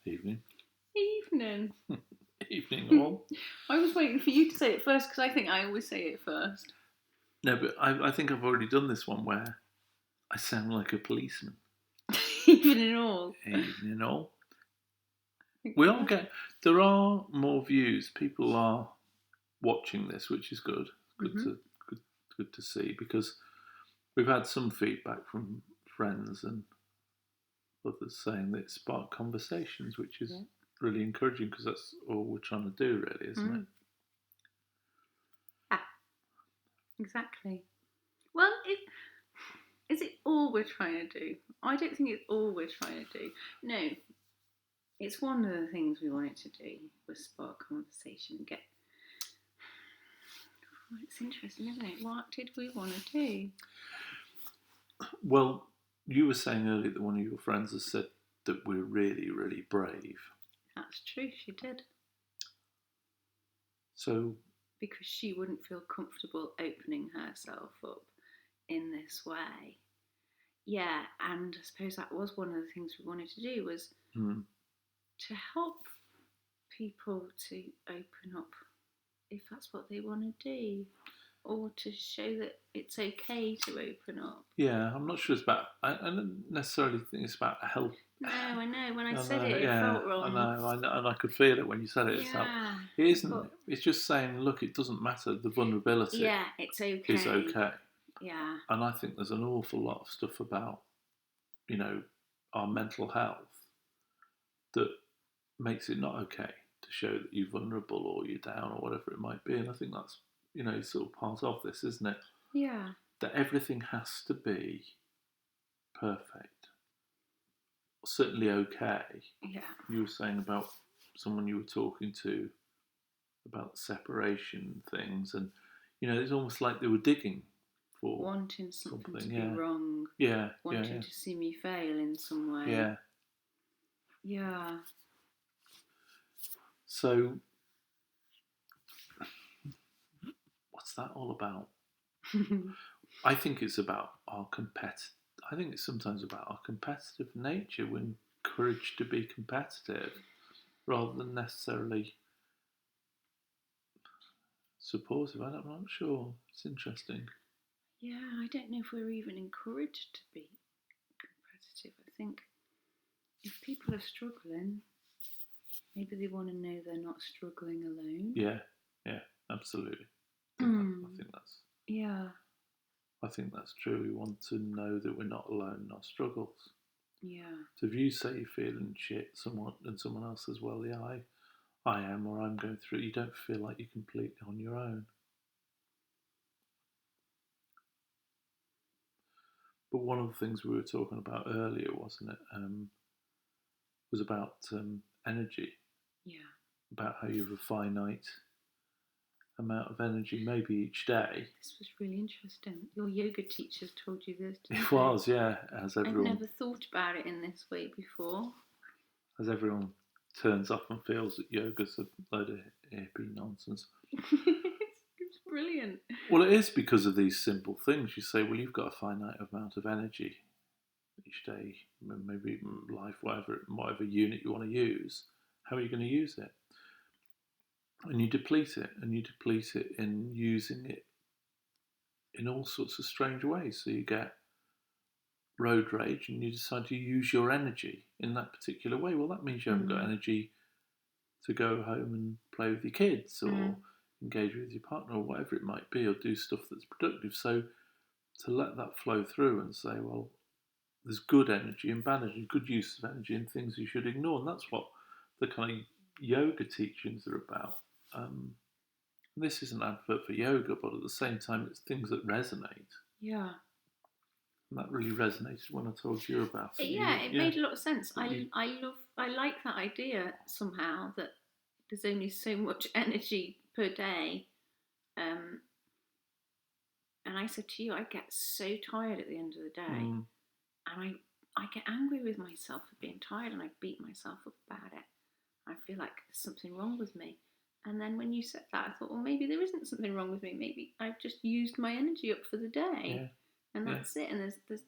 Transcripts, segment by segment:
Evening. Evening. Evening all. I was waiting for you to say it first because I think I always say it first. No, but I think I've already done this one where I sound like a policeman. Evening all. Evening all. We all there are more views. People are watching this, which is good. Good to see, because we've had some feedback from friends and others saying that it sparked conversations, which is really encouraging, because that's all we're trying to do, really, isn't it? Ah, exactly. Well, is it all we're trying to do? I don't think it's all we're trying to do. No, it's one of the things we wanted to do was spark conversation and get. Oh, it's interesting, isn't it? What did we want to do? Well, you were saying earlier that one of your friends has said that we're really, really brave. That's true, she did. So, because she wouldn't feel comfortable opening herself up in this way. Yeah, and I suppose that was one of the things we wanted to do, was to help people to open up if that's what they want to do, or to show that it's okay to open up. Yeah, I'm not sure it's about. I don't necessarily think it's about help. No, I know. When I said it, it felt wrong. I know, and I could feel it when you said it. Yeah, it isn't. It's just saying, look, it doesn't matter. The vulnerability. Yeah, it's okay. Is okay. Yeah. And I think there's an awful lot of stuff about, our mental health that makes it not okay to show that you're vulnerable or you're down or whatever it might be. And I think that's, sort of part of this, isn't it? Yeah. That everything has to be perfect. Certainly okay. Yeah. You were saying about someone you were talking to about separation things, and it's almost like they were digging for wanting something to be wrong. Yeah. Wanting to see me fail in some way. Yeah. Yeah. So, what's that all about? I think it's about our I think it's sometimes about our competitive nature. We're encouraged to be competitive rather than necessarily supportive. I'm not sure. It's interesting. Yeah, I don't know if we're even encouraged to be competitive. I think if people are struggling, maybe they want to know they're not struggling alone. Yeah, absolutely. I think that's. Yeah. I think that's true. We want to know that we're not alone in our struggles. Yeah. So if you say you're feeling shit, and someone else says, well, yeah, I am, or I'm going through it, you don't feel like you're completely on your own. But one of the things we were talking about earlier, wasn't it, was about energy. Yeah. About how you have a finite amount of energy, maybe each day. This was really interesting. Your yoga teachers told you this, didn't It was, yeah. I've never thought about it in this way before. As everyone turns off and feels that yoga's a load of hippie nonsense. It's brilliant. Well, it is because of these simple things. You say, well, you've got a finite amount of energy each day, maybe life, whatever unit you want to use. How are you going to use it? And you deplete it, in using it in all sorts of strange ways. So you get road rage and you decide to use your energy in that particular way. Well, that means you haven't got energy to go home and play with your kids or engage with your partner or whatever it might be, or do stuff that's productive. So to let that flow through and say, well, there's good energy and bad energy, good use of energy and things you should ignore. And that's what the kind of yoga teachings are about. This is an advert for yoga, but at the same time, it's things that resonate. Yeah. And that really resonated when I told you about it. Yeah, it made a lot of sense. I like that idea somehow, that there's only so much energy per day. And I said to you, I get so tired at the end of the day, and I get angry with myself for being tired, and I beat myself up about it. I feel like there's something wrong with me. And then when you said that, I thought, well, maybe there isn't something wrong with me. Maybe I've just used my energy up for the day, and that's it. And there's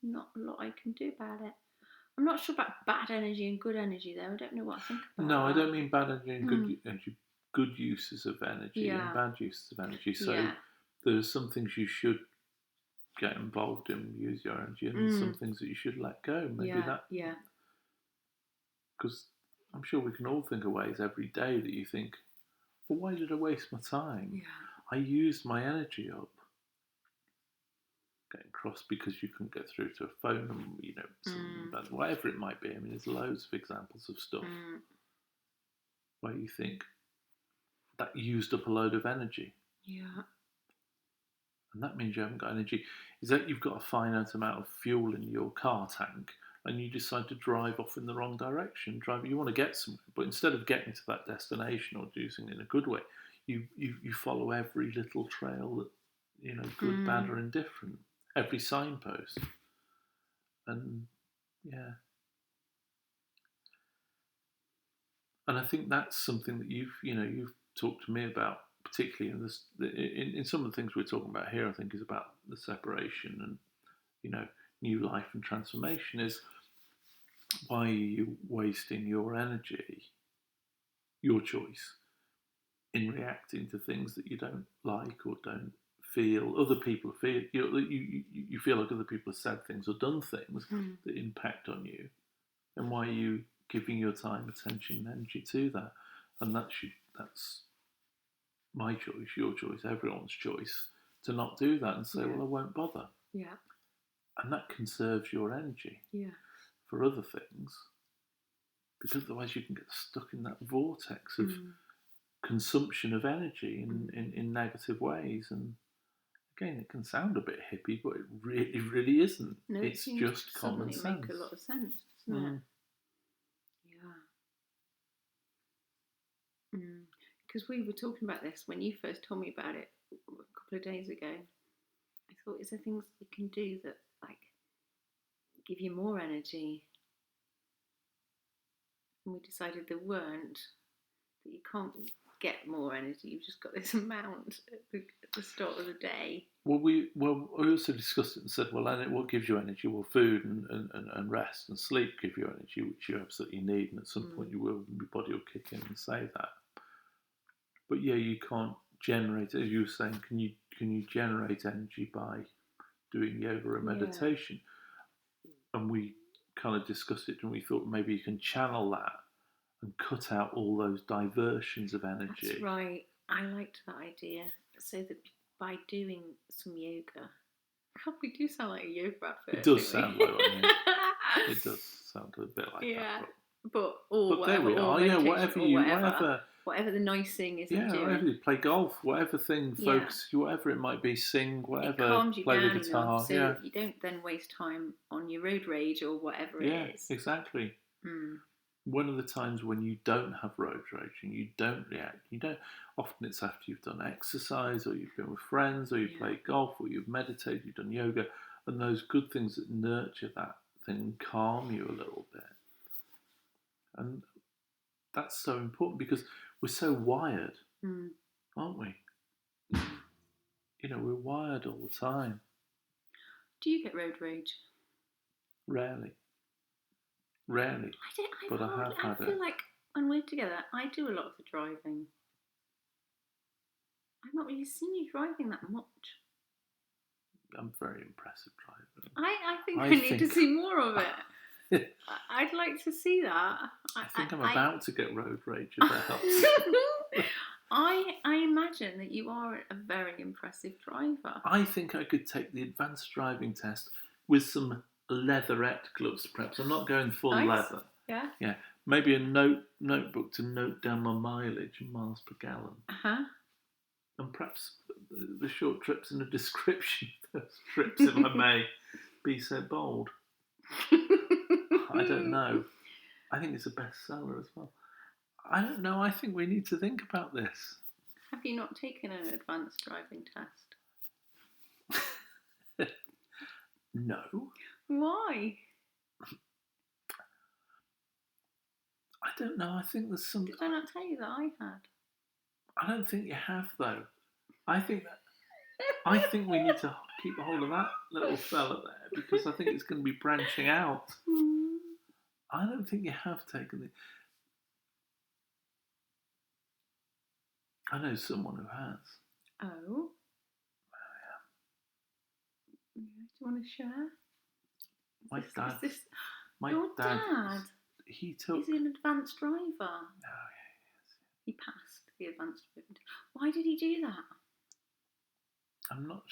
not a lot I can do about it. I'm not sure about bad energy and good energy though. I don't know what I think about No, I that. don't mean bad energy and good energy. Good uses of energy and Yeah, bad uses of energy. So yeah, there are some things you should get involved in, use your energy, and there's some things that you should let go. Maybe yeah, that, yeah, because I'm sure we can all think of ways every day that you think, well, why did I waste my time? yeah. I used my energy up getting cross because you couldn't get through to a phone, and whatever it might be. I mean, there's loads of examples of stuff where you think that used up a load of energy, Yeah. and that means you haven't got energy. Is that you've got a finite amount of fuel in your car tank, and you decide to drive off in the wrong direction. You want to get somewhere, but instead of getting to that destination or using it in a good way, you follow every little trail that, good, bad, or indifferent, every signpost, and yeah. And I think that's something that you've talked to me about, particularly in this in some of the things we're talking about here. I think is about the separation and new life and transformation. Is why are you wasting your energy, your choice, in reacting to things that you don't like or don't feel other people feel. You feel like other people have said things or done things that impact on you, and why are you giving your time, attention, and energy to that? And that's my choice, your choice, everyone's choice to not do that and say, well, I won't bother. Yeah. And that conserves your energy for other things, because otherwise you can get stuck in that vortex of consumption of energy in negative ways. And again, it can sound a bit hippie, but it really isn't. No, it's just common sense. Make a lot of sense, doesn't it? Yeah. Because we were talking about this when you first told me about it a couple of days ago. I thought, is there things we can do that like give you more energy? And we decided there weren't. That you can't get more energy. You've just got this amount at the start of the day. Well, we also discussed it and said, well, what gives you energy? Well, food and rest and sleep give you energy, which you absolutely need, and at some point your body will kick in and say that. But yeah, you can't generate, as you were saying. Can you generate energy by doing yoga or meditation? And we kind of discussed it, and we thought maybe you can channel that and cut out all those diversions of energy. That's right. I liked that idea. So that by doing some yoga, we do sound like a yoga advert. It does sound like one. Yeah. It does sound a bit like that. But there we are. Yeah, whatever the nice thing is. Yeah, whatever you play golf, whatever thing, focus, whatever it might be, sing, whatever. It calms you play down the guitar. Enough so you don't then waste time on your road rage or whatever it is. Yeah, exactly. One of the times when you don't have road rage and you don't react, often it's after you've done exercise or you've been with friends or you've played golf or you've meditated, you've done yoga, and those good things that nurture that thing calm you a little bit. And that's so important because we're so wired, aren't we? We're wired all the time. Do you get road rage? Rarely. I have had it. I feel like when we're together, I do a lot of the driving. I've not really seen you driving that much. I'm a very impressive driver. I think I need to see more of it. I'd like to see that. I think I'm about to get road rage if that helps. I imagine that you are a very impressive driver. I think I could take the advanced driving test with some leatherette gloves, perhaps. I'm not going full leather. Yeah. Yeah. Maybe a notebook to note down my mileage in miles per gallon. And perhaps the short trips and a description of those trips, if I may be so bold. I don't know. I think it's a bestseller as well. I don't know. I think we need to think about this. Have you not taken an advanced driving test? No. Why? I don't know. I think there's some. Did I not tell you that I had? I don't think you have, though. I think we need to keep hold of that little fella there because I think it's going to be branching out. I don't think you have taken the. I know someone who has. Oh. Do you want to share? My dad. Is this My your dad? He took. He's an advanced driver. Oh yeah. He passed the advanced driver. Why did he do that? I'm not.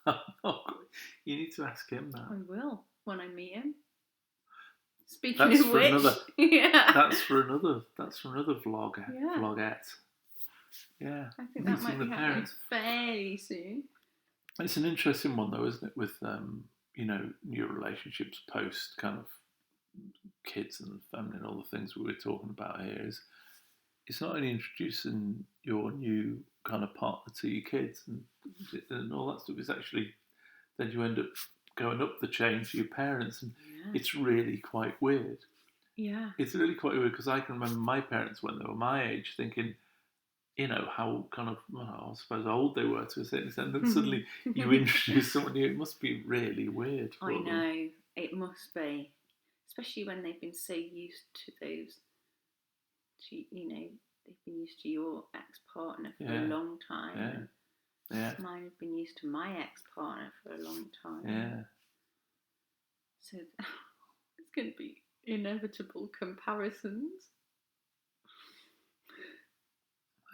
I'm not. You need to ask him that. I will when I meet him. Speaking That's of for which, another. yeah. That's for another vlog. Yeah. Vlogette. Yeah. I think that might be happening parents. fairly soon. It's an interesting one though, isn't it? With new relationships post kind of kids and family and all the things we were talking about here. Is it's not only introducing your new kind of partner to your kids and all that stuff. It's actually then you end up going up the chain to your parents, and it's really quite weird. Yeah. It's really quite weird because I can remember my parents when they were my age thinking, how kind of, I suppose, old they were to a certain extent, and suddenly you introduce someone new. It must be really weird for them. I know, it must be. Especially when they've been so used to those, they've been used to your ex-partner for a long time. Yeah. Mine have been used to my ex-partner for a long time. Yeah. So it's going to be inevitable comparisons.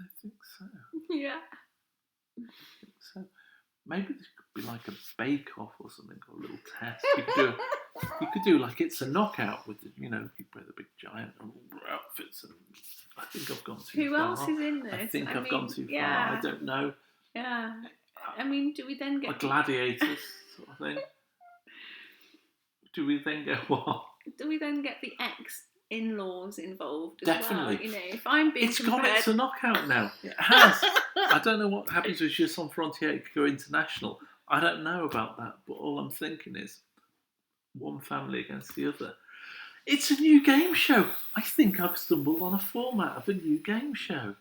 I think so. Yeah. I think so. Maybe there could be like a bake-off or something, or a little test. You could do like It's a Knockout with people with the big giant outfits. And I think I've gone too far. Who else is in this? I think I've gone too far. I don't know. Yeah. I mean, do we then get gladiators sort of thing? Do we then get what? Do we then get the ex-in-laws involved as Definitely. well? If I'm being compared... It's a knockout now. It has. I don't know what happens with Just on Frontier. It could go international. I don't know about that, but all I'm thinking is one family against the other. It's a new game show. I think I've stumbled on a format of a new game show.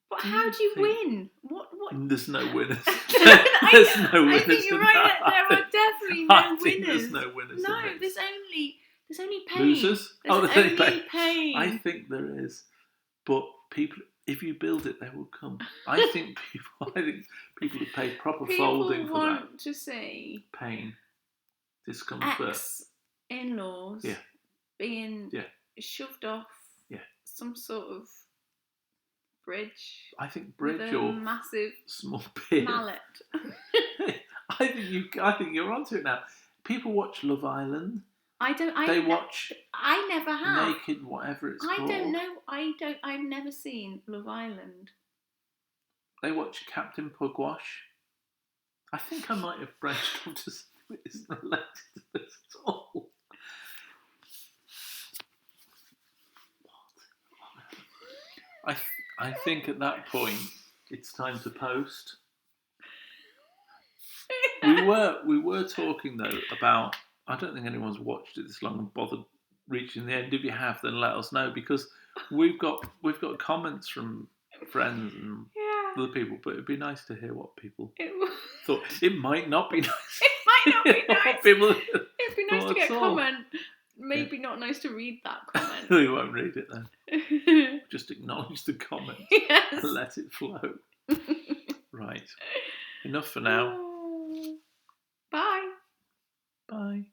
But how do you win? What? There's no winners. There's no winners. I think you're right. There are definitely no winners. There's no winners. No, there's only pain. Losers? There's only pain. I think there is, but people, if you build it, they will come. I think people have paid proper folding for that. People want to see pain, discomfort, ex-in-laws being shoved off some sort of bridge. I think bridge with a or massive small pier. mallet. I think you're onto it now. People watch Love Island. They watch. I never have. Naked, whatever it's called. I don't know. I've never seen Love Island. They watch Captain Pugwash. I think I might have branched off to something that isn't related to this at all. What? I think at that point it's time to post. We were talking though about. I don't think anyone's watched it this long and bothered reaching the end. If you have, then let us know, because we've got comments from friends and other people, but it'd be nice to hear what people thought. It might not be nice. It might not be nice. It'd be nice to get a comment. Maybe not nice to read that comment. We won't read it then. Just acknowledge the comment and let it flow. Right. Enough for now. Bye. Bye.